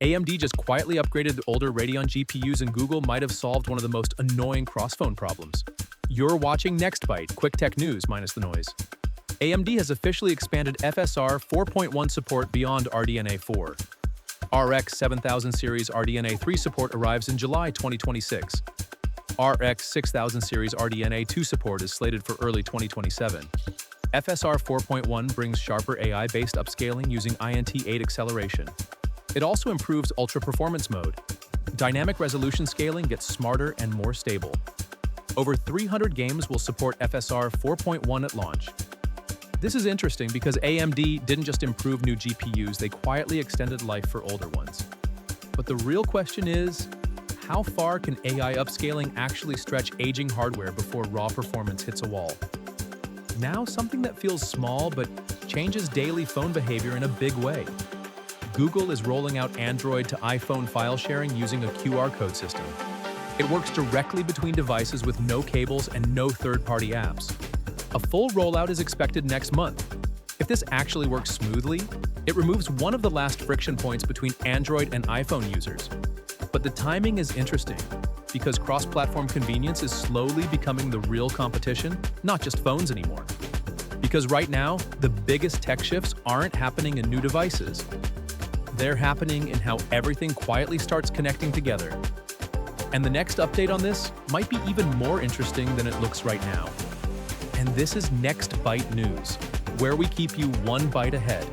AMD just quietly upgraded the older Radeon GPUs, and Google might have solved one of the most annoying cross-phone problems. You're watching Next Byte, quick tech news minus the noise. AMD has officially expanded FSR 4.1 support beyond RDNA 4. RX 7000 series RDNA 3 support arrives in July 2026. RX 6000 series RDNA 2 support is slated for early 2027. FSR 4.1 brings sharper AI-based upscaling using INT8 acceleration. It also improves ultra-performance mode. Dynamic resolution scaling gets smarter and more stable. Over 300 games will support FSR 4.1 at launch. This is interesting because AMD didn't just improve new GPUs, they quietly extended life for older ones. But the real question is, how far can AI upscaling actually stretch aging hardware before raw performance hits a wall? Now, something that feels small but changes daily phone behavior in a big way. Google is rolling out Android to iPhone file sharing using a QR code system. It works directly between devices with no cables and no third-party apps. A full rollout is expected next month. If this actually works smoothly, it removes one of the last friction points between Android and iPhone users. But the timing is interesting, because cross-platform convenience is slowly becoming the real competition, not just phones anymore. Because right now, the biggest tech shifts aren't happening in new devices. They're happening in how everything quietly starts connecting together. And the next update on this might be even more interesting than it looks right now. And this is Next Byte News, where we keep you one byte ahead.